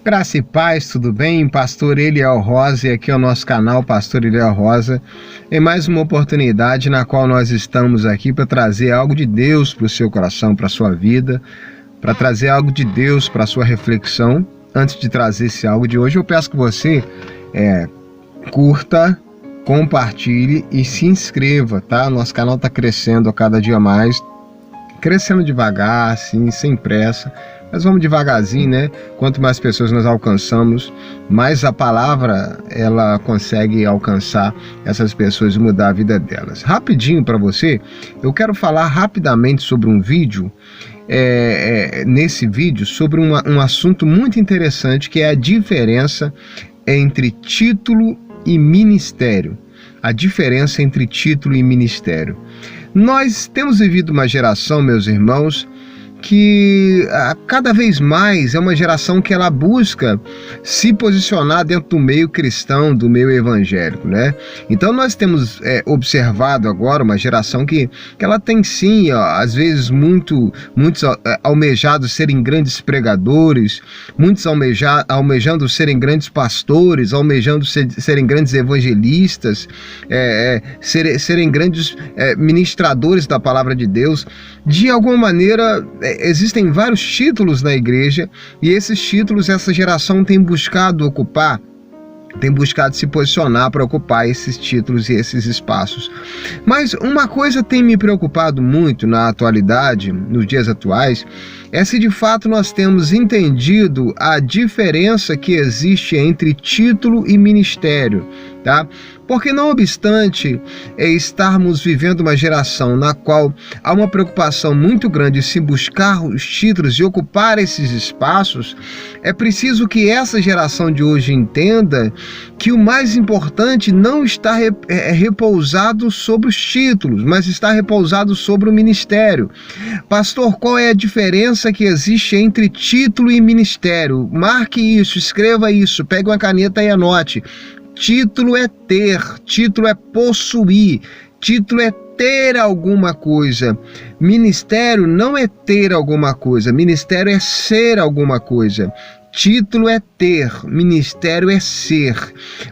Graça e paz, tudo bem? Pastor Eliel Rosa, e aqui é o nosso canal Pastor Eliel Rosa, em mais uma oportunidade na qual nós estamos aqui para trazer algo de Deus para o seu coração, para a sua vida, para trazer algo de Deus para a sua reflexão. Antes de trazer esse algo de hoje, eu peço que você curta, compartilhe e se inscreva, tá? Nosso canal está crescendo a cada dia mais, crescendo devagar, assim, sem pressa. Mas vamos devagarzinho, né? Quanto mais pessoas nós alcançamos, mais a palavra ela consegue alcançar essas pessoas e mudar a vida delas. Rapidinho para você, eu quero falar rapidamente sobre um vídeo, nesse vídeo, sobre um assunto muito interessante, que é a diferença entre título e ministério. A diferença entre título e ministério. Nós temos vivido uma geração, meus irmãos, que cada vez mais é uma geração que ela busca se posicionar dentro do meio cristão, do meio evangélico, né? Então nós temos observado agora uma geração que ela tem sim, às vezes muitos almejados serem grandes pregadores, muitos almejando serem grandes pastores, almejando serem grandes evangelistas, serem grandes ministradores da palavra de Deus. De alguma maneira, existem vários títulos na igreja, e esses títulos essa geração tem buscado ocupar, tem buscado se posicionar para ocupar esses títulos e esses espaços. Mas uma coisa tem me preocupado muito na atualidade, nos dias atuais, é se de fato nós temos entendido a diferença que existe entre título e ministério, tá? Porque não obstante estarmos vivendo uma geração na qual há uma preocupação muito grande em se buscar os títulos e ocupar esses espaços, é preciso que essa geração de hoje entenda que o mais importante não está repousado sobre os títulos, mas está repousado sobre o ministério. Pastor, qual é a diferença que existe entre título e ministério? Marque isso, escreva isso, pegue uma caneta e anote. Título é ter, título é possuir, título é ter alguma coisa. Ministério não é ter alguma coisa, ministério é ser alguma coisa. Título é ter, ministério é ser.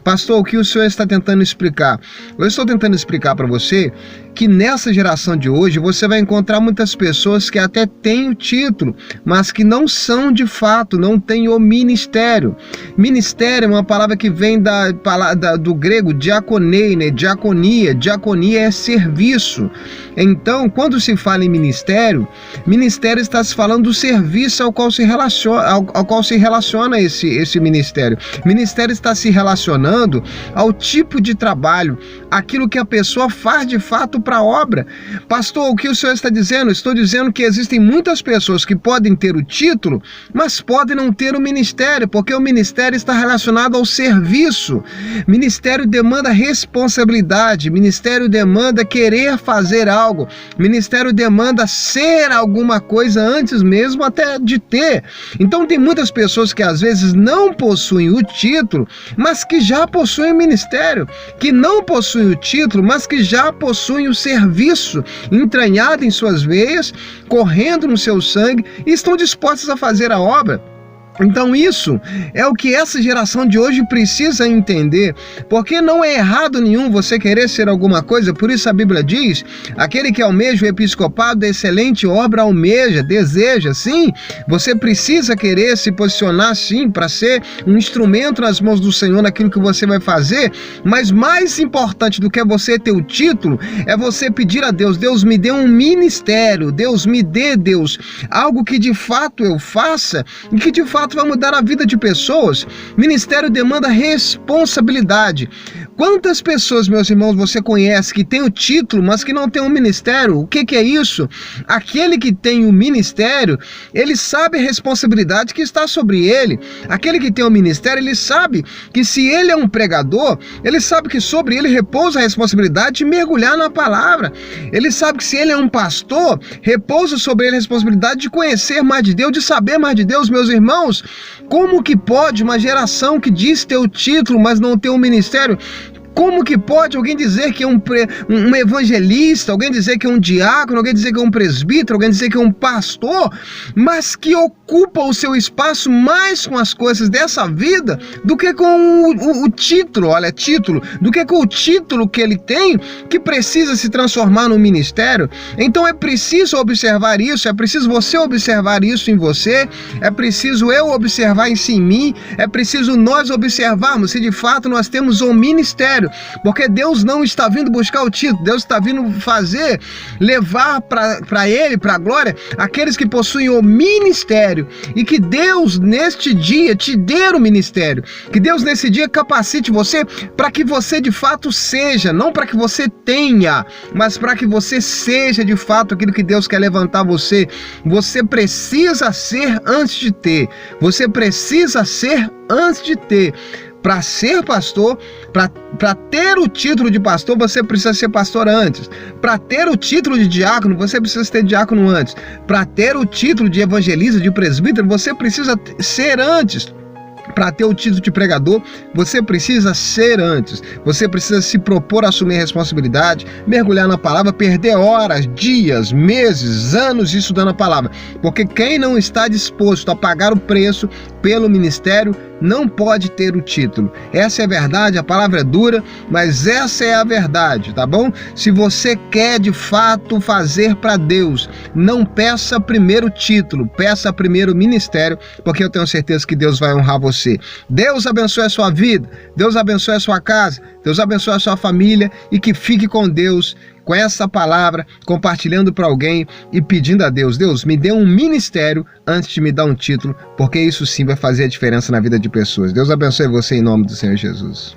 Pastor, o que o senhor está tentando explicar? Eu estou tentando explicar para você que nessa geração de hoje você vai encontrar muitas pessoas que até têm o título, mas que não são de fato, não têm o ministério. Ministério é uma palavra que vem do grego diakonei, né? Diaconia. Diaconia é serviço. Então, quando se fala em ministério, ministério está se falando do serviço ao qual se relaciona esse ministério. Ministério está se relacionando ao tipo de trabalho, aquilo que a pessoa faz de fato para a obra. Pastor, o que o senhor está dizendo? Estou dizendo que existem muitas pessoas que podem ter o título, mas podem não ter o ministério, porque o ministério está relacionado ao serviço. Ministério demanda responsabilidade, ministério demanda querer fazer algo, ministério demanda ser alguma coisa antes mesmo até de ter. Então tem muitas pessoas que às vezes não possuem o título, mas que já possuem o ministério, que não possuem o título, mas que já possuem o serviço entranhado em suas veias, correndo no seu sangue, e estão dispostos a fazer a obra. Então isso é o que essa geração de hoje precisa entender, porque não é errado nenhum você querer ser alguma coisa. Por isso a Bíblia diz, aquele que almeja o episcopado, excelente obra almeja, deseja, sim, você precisa querer se posicionar sim, para ser um instrumento nas mãos do Senhor naquilo que você vai fazer, mas mais importante do que você ter o título, é você pedir a Deus, Deus me dê um ministério, Deus me dê, Deus, algo que de fato eu faça, e que de fato vai mudar a vida de pessoas. Ministério demanda responsabilidade. Quantas pessoas, meus irmãos, você conhece que tem o título, mas que não tem um ministério? O que é isso? Aquele que tem o ministério, ele sabe a responsabilidade que está sobre ele. Aquele que tem o ministério, ele sabe que se ele é um pregador, ele sabe que sobre ele repousa a responsabilidade de mergulhar na palavra. Ele sabe que se ele é um pastor, repousa sobre ele a responsabilidade de conhecer mais de Deus, de saber mais de Deus. Meus irmãos, como que pode uma geração que diz ter o título, mas não ter um ministério? Como que pode alguém dizer que é um evangelista, alguém dizer que é um diácono, alguém dizer que é um presbítero, alguém dizer que é um pastor, mas que ocupa o seu espaço mais com as coisas dessa vida do que com o título, olha, título, do que com o título que ele tem, que precisa se transformar no ministério? Então é preciso observar isso, é preciso você observar isso em você, é preciso eu observar isso em mim, é preciso nós observarmos se de fato nós temos um ministério, porque Deus não está vindo buscar o título, Deus está vindo levar para Ele, para a glória, aqueles que possuem o ministério, e que Deus neste dia te dê o ministério, que Deus nesse dia capacite você para que você de fato seja, não para que você tenha, mas para que você seja de fato aquilo que Deus quer levantar você. Você precisa ser antes de ter, você precisa ser antes de ter. Para ser pastor, para ter o título de pastor, você precisa ser pastor antes. Para ter o título de diácono, você precisa ter diácono antes. Para ter o título de evangelista, de presbítero, você precisa ser antes. Para ter o título de pregador, você precisa ser antes. Você precisa se propor a assumir a responsabilidade, mergulhar na palavra, perder horas, dias, meses, anos estudando a palavra. Porque quem não está disposto a pagar o preço pelo ministério não pode ter o título. Essa é a verdade, a palavra é dura, mas essa é a verdade, tá bom? Se você quer de fato fazer para Deus, não peça primeiro o título, peça primeiro o ministério, porque eu tenho certeza que Deus vai honrar você. Deus abençoe a sua vida, Deus abençoe a sua casa, Deus abençoe a sua família, e que fique com Deus, com essa palavra, compartilhando para alguém e pedindo a Deus: Deus, me dê um ministério antes de me dar um título, porque isso sim vai fazer a diferença na vida de pessoas. Deus abençoe você em nome do Senhor Jesus.